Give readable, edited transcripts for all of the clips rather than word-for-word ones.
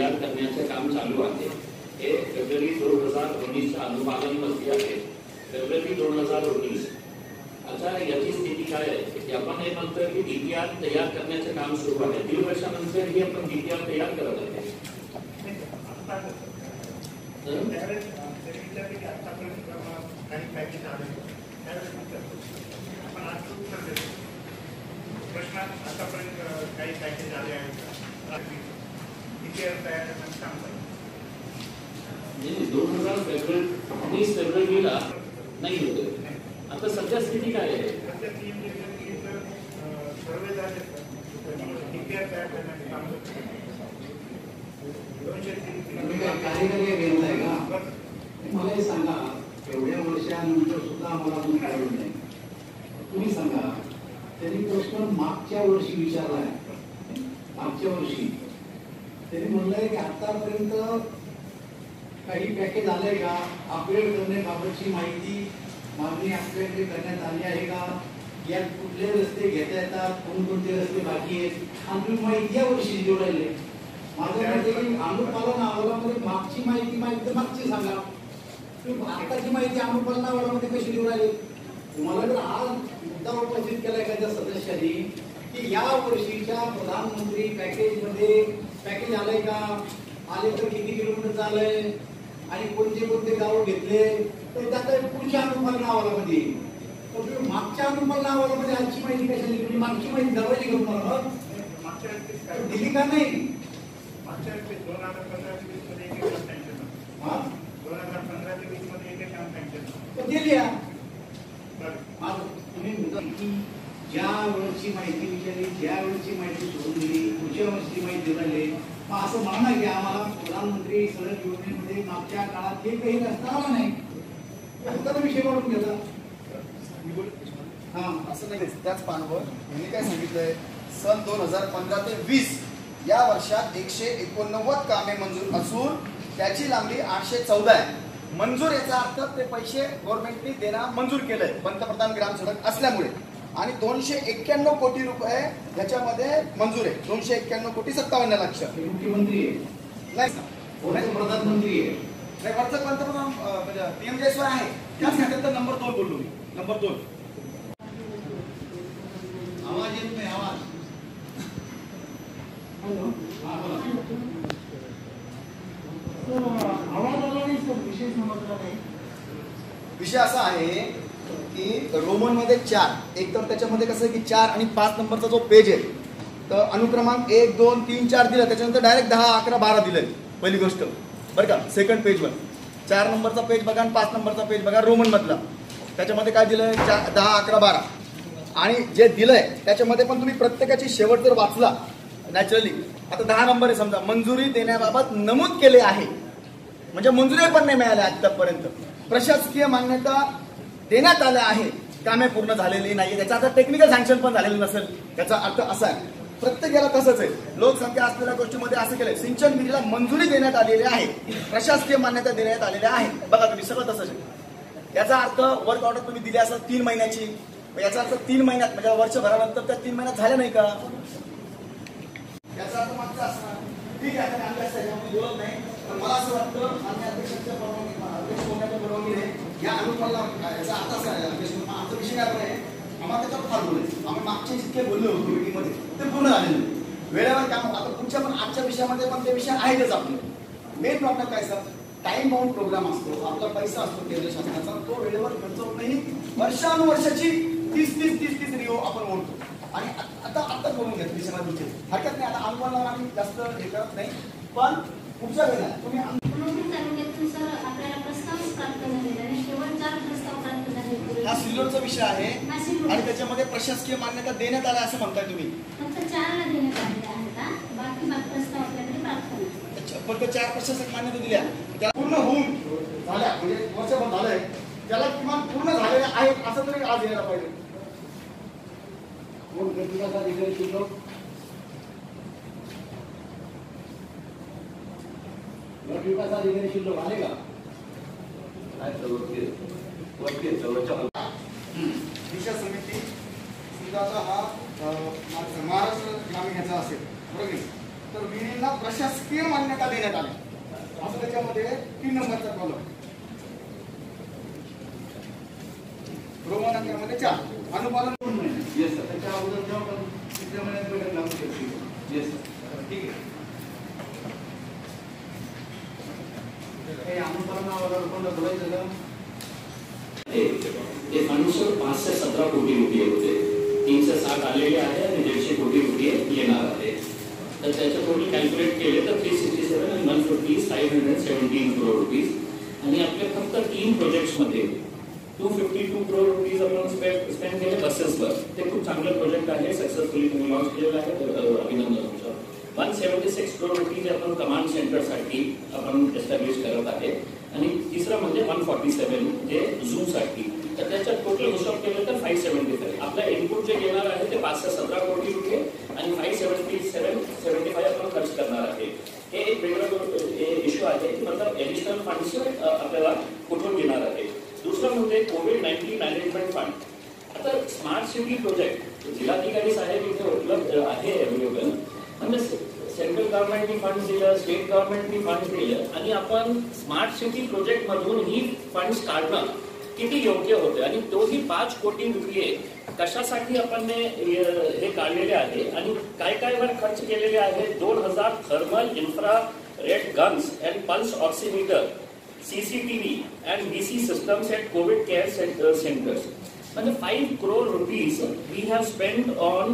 तयार करण्याचे काम चालू आहे। हे फेब्रुवारी 2019च्या अनुपालनमध्ये आहे, फेब्रुवारी 2019। आता याची स्थिती काय आहे की आपण हे म्हणतो की डीपीआर तयार करण्याचे काम सुरू आहे। 1.5 वर्षानंतर ही आपण डीपीआर तयार करत आहे। म्हणजे 2019 फेब्रुवारीला नाही होतं। आता सध्या स्थिती काय आहे? मला हे सांगा, एवढ्या वर्षानंतर सुद्धा आम्हाला अजून कळलं नाही। तुम्ही सांगा, त्यांनी प्रश्न मागच्या वर्षी विचारलाय, मागच्या वर्षी त्यांनी म्हणलंय की आतापर्यंत काही पॅकेज आलंय का, अपग्रेड करण्याबाबतची माहिती मागणी आपल्याकडे करण्यात आली आहे का, यात कुठले रस्ते घेता येतात, कोणकोणते रस्ते बाकी आहेत, आणि माहिती या वर्षी जोडायले। माझं मत अनुपालन अहवालामध्ये मागची माहिती मागची सांगा, आताची माहिती अनुपालन अहवालामध्ये कशी जोडायली? तुम्हाला जर हा मुद्दा उपस्थित केला एखाद्या सदस्यांनी की या वर्षीच्या प्रधानमंत्री पॅकेज मध्ये पॅकेज आलंय का, आले तर किती किलोमीटर आलंय आणि कोणते कोणते गाव घेतले, तर त्यात पुढच्या अनुपालन अहवालामध्ये तुम्ही मागच्या अनुपालन अहवालामध्ये आजची माहिती कशाली? तुम्ही मागची माहिती दरवाजी घेऊन मला दिली का नाही? मागच्या 2015-20 मध्ये एक काम सँक्शन झालं, 2015-20 मध्ये एक काम सँक्शन झालं, दिली या तुम्ही ज्या वेळची माहिती विचारली, ज्या वेळची माहिती सोडून दिली, पुढच्या वर्षी माहिती दिली, मग असं म्हणा की आम्हाला प्रधानमंत्री सडक योजनेमध्ये मागच्या काळात हे काही रस्ता आला नाही, तर विषय वाढून घेतला। असं नाही, त्याच पानावर यांनी काय सांगितलंय, सन 2015 ते 20 या वर्षात 189 कामे मंजूर असून त्याची लांबी 814 आहे। मंजूर याचा अर्थ ते पैसे गव्हर्नमेंटने देणं मंजूर केलंय पंतप्रधान ग्राम सडक असल्यामुळे, आणि 291 कोटी रुपये याच्यामध्ये मंजूर आहे। 291 कोटी 57 लाख। मुख्यमंत्री नाही, प्रधानमंत्री आहे, नाही वरचं पंतप्रधान म्हणजे पीएमजेएसवाय आहे, त्याच खात्यात नंबर 2 बोललो मी, नंबर 2। आवाज येत नाही, आवाज विषय असा आहे की रोमन मध्ये 4, एक तर त्याच्यामध्ये कसं आहे की 4 आणि 5 नंबरचा जो पेज आहे, तर अनुक्रमांक 1, 2, 3, 4 दिला, त्याच्यानंतर डायरेक्ट 10, 11, 12 दिलंय पहिली गोष्ट, बरं का। सेकंड पेजवर 4 नंबरचा पेज बघा आणि 5 नंबरचा पेज बघा रोमन मधला, त्याच्यामध्ये काय दिलंय 10, 11, 12, आणि जे दिलंय त्याच्यामध्ये पण तुम्ही प्रत्येकाची शेवट जर वाचला नॅचरली, आता 10 नंबर आहे समजा, मंजुरी देण्याबाबत नमूद केले आहे, म्हणजे मंजुरी पण नाही मिळाल्या आतापर्यंत, प्रशासकीय मान्यता देण्यात आल्या आहे, कामे पूर्ण झालेली नाही, त्याचा आता टेक्निकल सँक्शन पण झालेलं नसेल, त्याचा अर्थ असा आहे। प्रत्येकाला तसंच आहे, लोकसंख्या असलेल्या गोष्टीमध्ये असं केलंय, सिंचन विहिरीला मंजुरी देण्यात आलेली आहे, प्रशासकीय मान्यता देण्यात आलेल्या आहे, बघा तुम्ही सगळं तसंच आहे। याचा अर्थ वर्क ऑर्डर तुम्ही दिली असेल 3 महिन्याची, याचा अर्थ 3 महिन्यात म्हणजे वर्षभरानंतर त्या 3 महिन्यात झाल्या नाही का, याचा अर्थ मागचा असणार। ठीक आहे, आम्ही त्याच्यामध्ये बोलत नाही, पण मला असं वाटतं मान्य अध्यक्षांच्या परवानगीने या अनुपालना याचा अर्थ असा आहे, आमचा विषय काय आहे, आम्हाला त्याच्यावर फार बोलायचं, आम्ही मागचे जितके बोललो होतो मीटिंगमध्ये ते पूर्ण झालेले वेळेवर काम। आता पुढच्या पण आजच्या विषयामध्ये पण ते विषय आहेतच आपले। मेन प्रॉब्लेम काय सर, टाइम बाउंड प्रोग्राम असतो, आपला पैसा असतो केंद्र शासनाचा, तो वेळेवर खर्च होत नाही, वर्षानुवर्षाची 30 रिओ आपण ओढतो, आणि आता बोलून घेतो विषयाला गोष्टी हरकत नाही। आता अनुपालनावर आम्ही जास्त हे करत नाही, पण पुढच्या वेळेला तुम्ही हा सिल्लोडचा विषय आहे आणि त्याच्यामध्ये प्रशासकीय मान्यता देण्यात आला असं म्हणताय तुम्ही, फक्त 4 प्रशासक मान्यता दिल्या, त्याला पूर्ण होऊन झाल्या म्हणजे वर्षभर झालंय, त्याला किमान पूर्ण झालेल्या आहेत असं तरी आज यायला पाहिजे। कोण विकास अधिकारी शिल्लक, विकास अधिकारी शिल्लक आले का? दिशा समिती समजा आता हा महाराष्ट्र ग्रामीण ह्याचा असेल, बरोबर, तर विहिरींना प्रशासकीय मान्यता देण्यात आली. असं त्याच्यामध्ये 3 नंबरचा कॉलम. रोमन अंकामध्ये 4 अनुपालन येस सर. त्याच्या अगोदर जेव्हा आपण 3 महिन्यात बैठक लागू शकतो. Yes sir. ठीक आहे. हे अनुपालनावर कोणाला बोलायचं का? ते फंड्स 5 से 17 कोटी रुपये होते. 3 से 7 आलेले आहे आणि 150 कोटी रुपये येणार आहे. तर त्याचं टोटल कॅल्क्युलेट केले तर 367 आणि 150 517 करोड रुपीज. आणि आपले फक्त 3 प्रोजेक्ट्समध्ये 252 करोड रुपीज आपण स्पेंड केले बसेसवर. ते खूप चांगलं प्रोजेक्ट आहे. सक्सेसफुली तुम्ही लॉन्च केलेलं आहे. अभिनंदन तुमचं. 176 करोड रुपीज आपण कमांड सेंटरसाठी आपण एस्टॅब्लिश करत आहे. आणि तिसरं म्हणजे 147 जे झूसाठी. तर त्याच्यात टोटल हिशोब केलं तर 575. आपला इनपुट जे घेणार आहे ते 5 से 17 कोटी रुपये आणि 575 आपण खर्च करणार आहे. हे एक वेगळं इश्यू आहे. मतलब ॲडिशनल फंड्स आपल्याला कुठून घेणार आहे. दुसरं म्हणजे कोविड-19 मॅनेजमेंट फंड. आता स्मार्ट सिटी प्रोजेक्ट जिल्हाधिकारी साहेब इथे उपलब्ध आहे अवेलेबल. म्हणजे सेंट्रल गव्हर्नमेंटनी फंड दिलं, स्टेट गव्हर्नमेंटनी फंड दिलं आणि आपण स्मार्ट सिटी प्रोजेक्ट मधून ही फंड्स काढणं किती योग्य होते. आणि तोही 5 कोटी रुपये कशासाठी आपण हे काढलेले आहे आणि काय काय वर खर्च केलेले आहे. 2000 thermal infrared guns and pulse oximeter, CCTV and DC systems at COVID care centers. And 5 crore rupees we have spent on.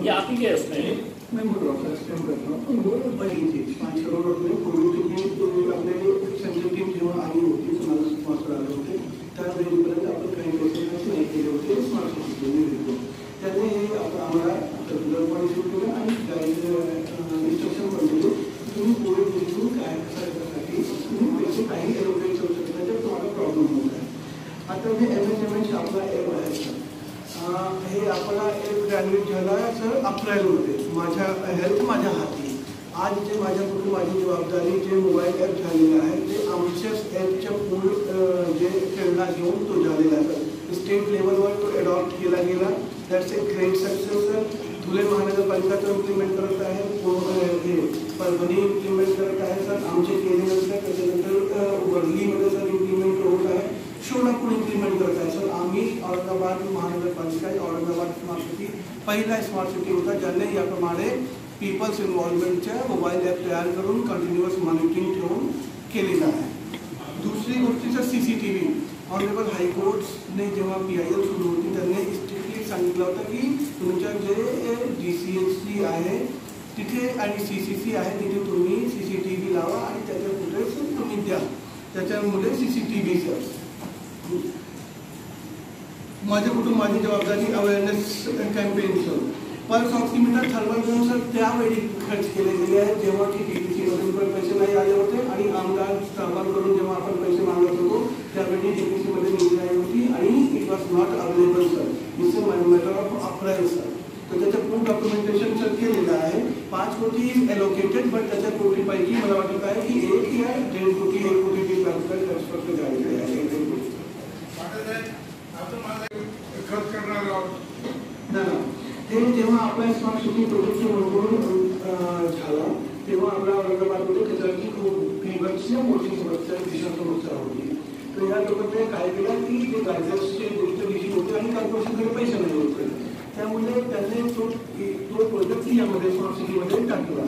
ये आप ही के उसमें मैं बोल रहा हूँ सर करता हूँ. वो बड़ी थी 5 करोड रुपये कोविड तो आपले सेंट्रल टीम जेव्हा आली होती तुम्हाला स्पॉन्सर आले होते त्यावेळेपर्यंत आपण काही पैसे नाही केले होते स्मार्ट सिटी. त्याने हे आम्हाला सर्क्युलर पण इश्यू केलं आणि इन्स्ट्रक्शन पण दिले तुम्ही कोविडमधून काय करण्यासाठी तुम्ही पैसे काही एरोपेट करू शकता तर तुम्हाला प्रॉब्लेम होत आहे. आता जे MSMH आपला एप आहे हे आपला एक ग्रॅज्युएट झाला सर अप्लायमध्ये माझ्या हेल्थ माझ्या हाती. आज जे माझ्याकडून माझी जबाबदारी जे मोबाईल ॲप झालेलं आहे ते आमच्याच ॲपच्या पूर्ण जे प्रेरणा घेऊन तो झालेला आहे. स्टेट लेवलवर तो अडॉप्ट केला गेला. That's a great success sir. Dhule महानगरपालिका तो इम्प्लिमेंट करत आहे. हे परभणी इम्प्लिमेंट करत आहे सर. आमचे केल्यानंतर त्याच्यानंतर वर्लीमध्ये सर इम्प्लिमेंट होत आहे. शोलापूर इम्प्लिमेंट करत आहे सर. आम्ही औरंगाबाद महानगरपालिका औरंगाबाद स्मार्ट सिटी पहिला स्मार्ट सिटी होता ज्याने याप्रमाणे पीपल्स इन्व्हॉल्वमेंटच्या मोबाईल ॲप तयार करून कंटिन्युअस मॉनिटरिंग ठेवून केलेलं आहे. दुसरी गोष्टीचं CCTV. ऑनरेबल हायकोर्ट्सने जेव्हा PIL सुरू होती त्यांनी स्ट्रिक्टली सांगितलं होतं की तुमच्या जे DCHC आहे तिथे आणि CCC आहे तिथे तुम्ही CCTV लावा आणि त्याच्या फुटेज तुम्ही द्या. त्याच्यामुळे CCTV सर. माझे कुटुंब माझी जबाबदारी awareness campaign sir. Pulse oximeter thermal gun sir त्यावेळी खर्च केले गेले आहेत जेव्हा की DPCमधून पण पैसे नाही आले होते आणि आमदार सहभागाकडून जेव्हा आपण पैसे मागत होतो त्यावेळी DPCमध्ये निधी नाही होती आणि it was not available sir. It's a matter of approval sir. तर त्याचं पूर्ण डॉक्युमेंटेशन सर केलेलं आहे. 5 कोटी इज एलोकेटेड बट त्याच्या कोटीपैकी मला वाटत आहे की 1 या 1.5 कोटी 1 कोटी ट्रान्सफर झालेले आहे. खर्च करणार हे जेव्हा आपला स्मार्ट सिटी प्रोजेक्ट झाला तेव्हा आपल्या औरंगाबादमध्ये कचऱ्याची खूप फेमस मोठी समस्या भीषण समस्या होती. तर या लोकांनी काय केलं की जे गार्जन्सचे गोष्ट दिली होती आणि कॉर्पोरेशनकडे पैसे नाही होते त्यामुळे त्यांनी तो प्रोजेक्ट यामध्ये स्मार्ट सिटीमध्ये टाकला.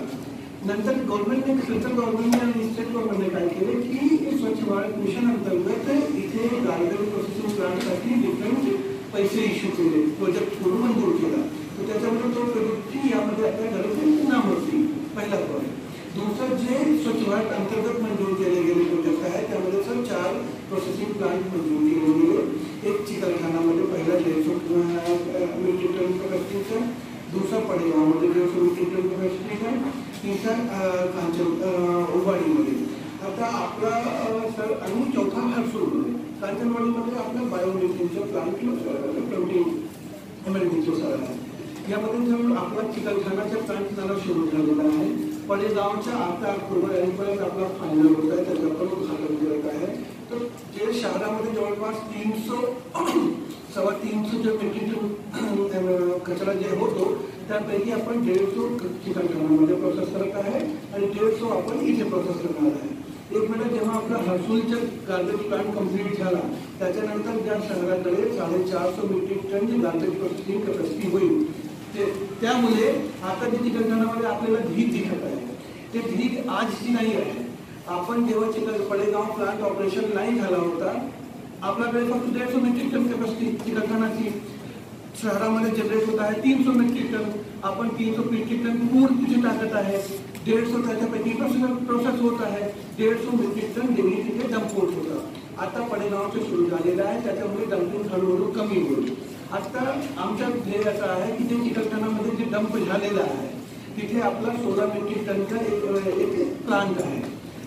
नंतर गव्हर्नमेंटने सेंट्रल गव्हर्नमेंटने आणि स्टेट गव्हर्नमेंटने काय केले की स्वच्छ भारत मिशन अंतर्गत इथे गार्बेज प्रोसेसिंग प्लांटसाठी डिफरंट पैसे इश्यू केले. प्रोजेक्ट पूर्ण मंजूर केला. तर त्याच्यामुळे तो प्रोजेक्टची यामध्ये आपल्या घराची नाम होती पहिला पॉईंट. दुसरं जे स्वच्छ भारत अंतर्गत मंजूर केले गेले प्रोजेक्ट आहे त्यामध्ये सर 4 प्रोसेसिंग प्लांट मंजूर केले गेले. एक चिकलठाणामध्ये पहिला 150 मेट्रिक टन कॅपॅसिटीचा, दुसरा पडेगावमध्ये 150 मेट्रिक टन कॅपॅसिटीचा, तिसरा उबाडीमध्ये. आता आपला सर आणि चौथा हर्सूलमध्ये. कांचनवाडीमध्ये आपला बायोमिथिनचा प्लांट एमएलडीचा सर आहे. यामध्ये जर आपला चिकलठाणाचा प्लांट झाला सुरू झालेला आहे. पडेगावच्या 8 ऑक्टोबर यांपर्यंत आपला फायनल होत आहे त्याचा पण उद्घाटन करत आहे. तर जे शहरामध्ये जवळपास 300 सव्वा 300 जे मेट्रिक टन कचरा जे होतो त्यापैकी आपण 150 चिकलठाण्यामध्ये प्रोसेस करत आहे आणि 150 आपण इथे प्रोसेस करणार आहे. एक मिनिट, जेव्हा आपला हर्सुलचं गार्बेज प्लांट कंप्लीट झाला त्याच्यानंतर ज्या शहराकडे 450 मेट्रिक टन जी गार्बेज प्रोसेसिंग कॅपॅसिटी होईल त्यामुळे आता जे चिकलठाण्यामध्ये आपल्याला ढीग दिसत आहे ते ढीग आजची नाही आहे. आपण जेव्हा पडेगाव प्लांट ऑपरेशन नाही झाला होता आपल्याकडे फक्त 150 मेट्रिक टन कॅपॅसिटी चिकलठाण्याची शहरामध्ये जनरेट होत आहे. 300 मेट्रिक टन आपण 300 मेट्रिक टन पूर्ण तिथे टाकत आहे. 150 त्याच्यापैकी प्रोसेस होत आहे. 150 मेट्रिक टन डेली तिथे डंप होत होतं. आता पडेगावचं सुरू झालेलं आहे त्याच्यामुळे डंपिंग हळूहळू कमी होईल. आता आमच्या ध्येय असं आहे की ते चिकलठाण्यामध्ये जे डंप झालेलं आहे तिथे आपला 16 मेट्रिक टनचा एक प्लांट आहे.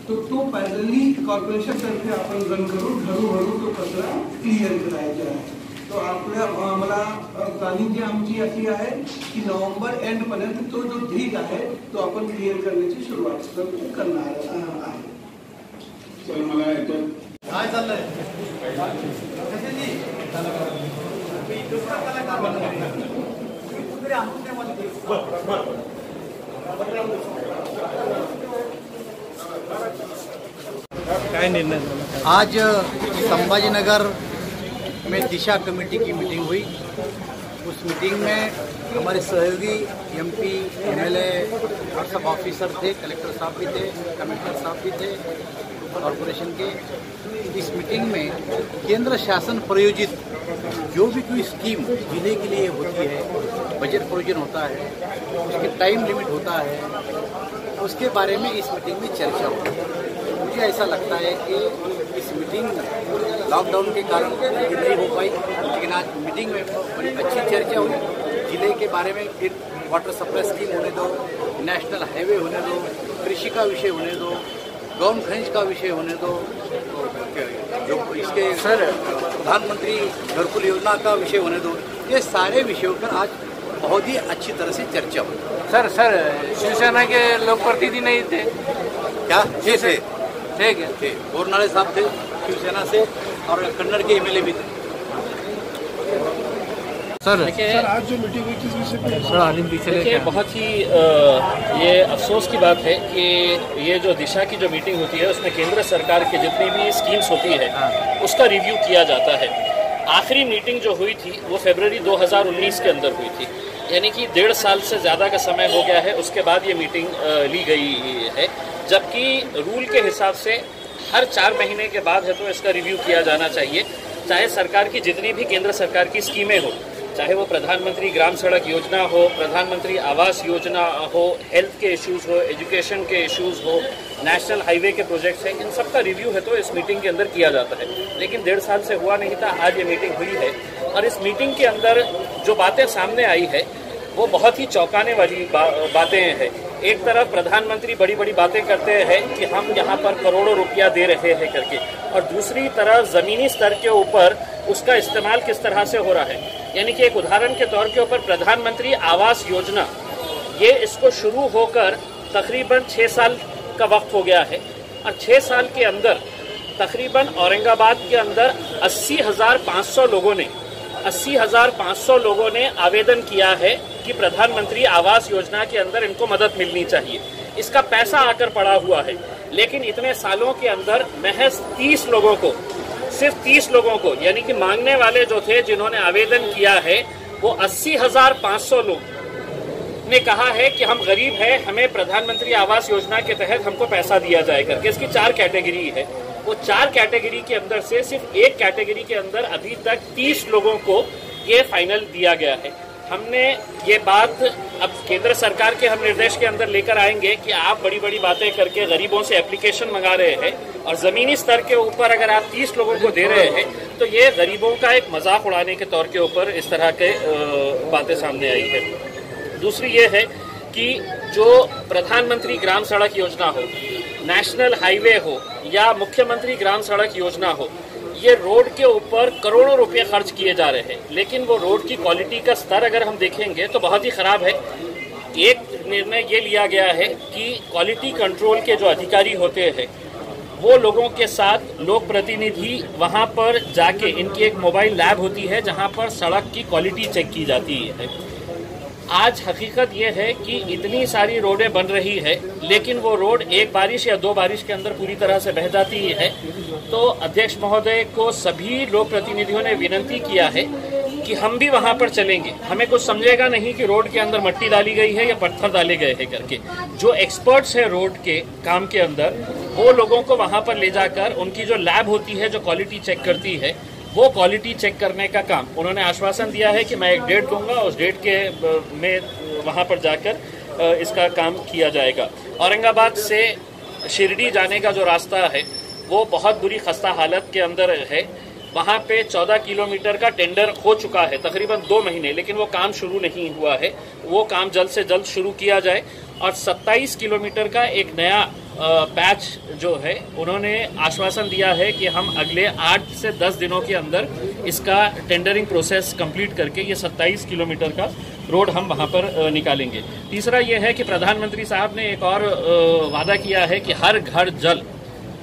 तो पॅरली कॉर्पोरेशनतर्फे आपण रन करून हळूहळू तो कचरा क्लिअर करायचा आहे. तो आपल्या मला प्लॅनिंग जी आमची अशी आहे की नोव्हेंबर एंडपर्यंत तो जो ढीग आहे तो आपण क्लिअर करण्याची सुरुवात करणार आहे. तर मला याच्यात काय चाललंय काय निर्णय? आज संभाजीनगर में दिशा कमेटी की मीटिंग हुई. उस मीटिंग में हमारे सहयोगी MP, MLA और सब ऑफिसर थे, कलेक्टर साहब भी थे, कमिश्नर साहब भी थे कॉरपोरेशन के. इस मीटिंग में केंद्र शासन प्रायोजित जो भी कोई स्कीम जिले के लिए होती है, बजट प्रोविजन होता है, उसके टाइम लिमिट होता है, उसके बारे में इस मीटिंग में चर्चा हुई. मुझे ऐसा लगता है कि इस मीटिंग लॉकडाउन के कारण ये नहीं हो पाई, लेकिन आज मीटिंग में बड़ी अच्छी चर्चा हुई. जिले के बारे में फिर वाटर सप्लाई स्कीम होने दो, नेशनल हाईवे होने दो, कृषि का विषय होने दो, गौन खनिज का विषय होने दो, जो इसके प्रधानमंत्री घरकुल योजना का विषय होने दो, ये सारे विषयों पर आज बहुत ही अच्छी तरह से चर्चा हुई. सर शिवसेना के लोग प्रतिनिधि नहीं थे क्या थे? ठीक है, थे गोरनाले साहब थे शिवसेना से और कन्नड़ के MLA भी थे. सर आज जो मीटिंग हुई किस विषय पर? देखिए, बहुत ही ये अफसोस की बात है कि ये जो दिशा की जो मीटिंग होती है उसमें केंद्र सरकार की जितनी भी स्कीम्स होती है उसका रिव्यू किया जाता है. आखिरी मीटिंग जो हुई थी वो फरवरी 2019 के अंदर हुई थी, यानी कि 1.5 साल से ज़्यादा का समय हो गया है. उसके बाद ये मीटिंग ली गई है, जबकि रूल के हिसाब से हर 4 महीने के बाद है तो इसका रिव्यू किया जाना चाहिए. चाहे सरकार की जितनी भी केंद्र सरकार की स्कीमें हो, चाहे वो प्रधानमंत्री ग्राम सड़क योजना हो, प्रधानमंत्री आवास योजना हो, हेल्थ के इश्यूज़ हो, एजुकेशन के इश्यूज़ हो, नेशनल हाईवे के प्रोजेक्ट्स हैं, इन सब का रिव्यू है तो इस मीटिंग के अंदर किया जाता है. लेकिन 1.5 साल से हुआ नहीं था. आज ये मीटिंग हुई है और इस मीटिंग के अंदर जो बातें सामने आई है वो बहुत ही चौंकाने वाली बातें हैं. एक तरफ प्रधानमंत्री बड़ी बड़ी बातें करते हैं कि हम यहाँ पर करोड़ों रुपया दे रहे हैं करके, और दूसरी तरफ ज़मीनी स्तर के ऊपर उसका इस्तेमाल किस तरह से हो रहा है. यानी कि एक उदाहरण के तौर के ऊपर प्रधानमंत्री आवास योजना, ये इसको शुरू होकर तकरीबन 6 साल का वक्त हो गया है और 6 साल के अंदर तकरीबन औरंगाबाद के अंदर 80,500 लोगों ने आवेदन किया है कि प्रधानमंत्री आवास योजना के अंदर इनको मदद मिलनी चाहिए. इसका पैसा आकर पड़ा हुआ है, लेकिन इतने सालों के अंदर महज 30 लोगों को, सिर्फ 30 लोगों को, यानी कि मांगने वाले जो थे जिन्होंने आवेदन किया है वो 80,500 लोग ने कहा है कि हम गरीब हैं, हमें प्रधानमंत्री आवास योजना के तहत हमको पैसा दिया जाए करके. इसकी 4 कैटेगरी है. वो 4 कैटेगरी के अंदर से सिर्फ एक कैटेगरी के अंदर अभी तक 30 लोगों को ये फाइनल दिया गया है. हमने ये बात अब केंद्र सरकार के हम निर्देश के अंदर लेकर आएंगे कि आप बड़ी बड़ी बातें करके गरीबों से एप्लीकेशन मंगा रहे हैं और ज़मीनी स्तर के ऊपर अगर आप 30 लोगों को दे रहे हैं तो ये गरीबों का एक मजाक उड़ाने के तौर के ऊपर इस तरह के बातें सामने आई है. दूसरी ये है कि जो प्रधानमंत्री ग्राम सड़क योजना हो, नेशनल हाईवे हो या मुख्यमंत्री ग्राम सड़क योजना हो, ये रोड के ऊपर करोड़ों रुपए खर्च किए जा रहे हैं, लेकिन वो रोड की क्वालिटी का स्तर अगर हम देखेंगे तो बहुत ही ख़राब है. एक निर्णय ये लिया गया है कि क्वालिटी कंट्रोल के जो अधिकारी होते हैं वो लोगों के साथ लोक प्रतिनिधि वहाँ पर जाके, इनकी एक मोबाइल लैब होती है जहाँ पर सड़क की क्वालिटी चेक की जाती है. आज हकीकत ये है कि इतनी सारी रोडें बन रही है, लेकिन वो रोड एक बारिश या दो बारिश के अंदर पूरी तरह से बह जाती है। तो अध्यक्ष महोदय को सभी लोक प्रतिनिधियों ने विनती किया है कि हम भी वहां पर चलेंगे। हमें कुछ समझेगा नहीं कि रोड के अंदर मट्टी डाली गई है या पत्थर डाले गए हैं करके। जो एक्सपर्ट्स है रोड के काम के अंदर, वो लोगों को वहां पर ले जाकर उनकी जो लैब होती है जो क्वालिटी चेक करती है, वो क्वालिटी चेक करने का काम उन्होंने आश्वासन दिया है कि मैं एक डेट दूंगा, उस डेट के में वहां पर जाकर इसका काम किया जाएगा। औरंगाबाद से शिरडी जाने का जो रास्ता है वो बहुत बुरी खस्ता हालत के अंदर है। वहां पे 14 किलोमीटर का टेंडर हो चुका है तकरीबन 2 महीने, लेकिन वो काम शुरू नहीं हुआ है। वो काम जल्द से जल्द शुरू किया जाए। और 27 किलोमीटर का एक नया पैच जो है उन्होंने आश्वासन दिया है कि हम अगले 8 से 10 दिनों के अंदर इसका टेंडरिंग प्रोसेस कंप्लीट करके ये 27 किलोमीटर का रोड हम वहां पर निकालेंगे। तीसरा ये है कि प्रधानमंत्री साहब ने एक और वादा किया है कि हर घर जल,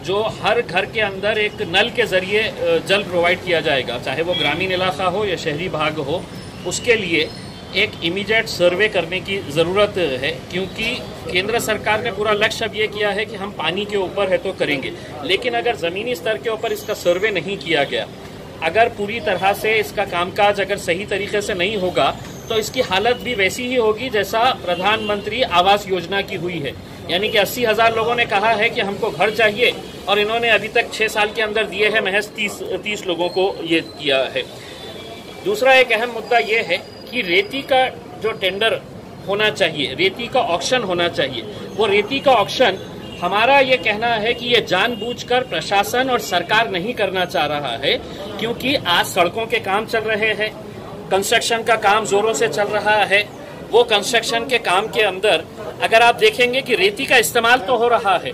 जो हर घर के अंदर एक नल के जरिए जल प्रोवाइड किया जाएगा, चाहे वो ग्रामीण इलाका हो या शहरी भाग हो, उसके लिए एक इमीडिएट सर्वे करने की ज़रूरत है। क्योंकि केंद्र सरकार ने पूरा लक्ष्य अब ये किया है कि हम पानी के ऊपर है तो करेंगे, लेकिन अगर ज़मीनी स्तर के ऊपर इसका सर्वे नहीं किया गया, अगर पूरी तरह से इसका कामकाज अगर सही तरीके से नहीं होगा, तो इसकी हालत भी वैसी ही होगी जैसा प्रधानमंत्री आवास योजना की हुई है। यानी कि 80,000 लोगों ने कहा है कि हमको घर चाहिए, और इन्होंने अभी तक 6 साल के अंदर दिए हैं महज 30 लोगों को ये किया है। दूसरा एक अहम मुद्दा ये है कि रेती का जो टेंडर होना चाहिए, रेती का ऑक्शन होना चाहिए, वो रेती का ऑक्शन हमारा ये कहना है कि ये जानबूझकर प्रशासन और सरकार नहीं करना चाह रहा है। क्योंकि आज सड़कों के काम चल रहे हैं, कंस्ट्रक्शन का काम जोरों से चल रहा है। वो कंस्ट्रक्शन के काम के अंदर अगर आप देखेंगे कि रेती का इस्तेमाल तो हो रहा है,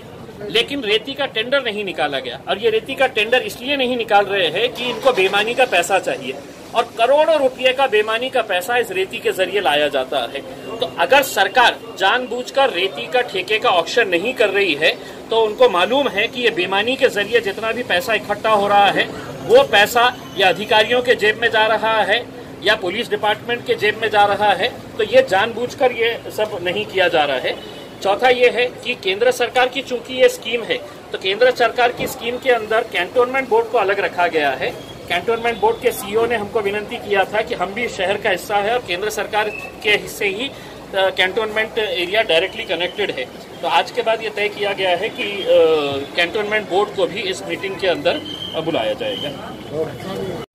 लेकिन रेती का टेंडर नहीं निकाला गया। और ये रेती का टेंडर इसलिए नहीं निकाल रहे हैं कि इनको बेईमानी का पैसा चाहिए, और करोड़ों रुपये का बेईमानी का पैसा इस रेती के जरिए लाया जाता है। तो अगर सरकार जानबूझकर रेती का ठेके का ऑक्शन नहीं कर रही है, तो उनको मालूम है कि ये बेईमानी के जरिए जितना भी पैसा इकट्ठा हो रहा है, वो पैसा या अधिकारियों के जेब में जा रहा है या पुलिस डिपार्टमेंट के जेब में जा रहा है। तो ये जानबूझकर ये सब नहीं किया जा रहा है। चौथा ये है कि केंद्र सरकार की चूंकि ये स्कीम है, तो केंद्र सरकार की स्कीम के अंदर कैंटोनमेंट बोर्ड को अलग रखा गया है। कैंटोनमेंट बोर्ड के सीईओ ने हमको विनती किया था कि हम भी शहर का हिस्सा है और केंद्र सरकार के हिस्से ही कैंटोनमेंट एरिया डायरेक्टली कनेक्टेड है। तो आज के बाद ये तय किया गया है कि कैंटोनमेंट बोर्ड को भी इस मीटिंग के अंदर बुलाया जाएगा।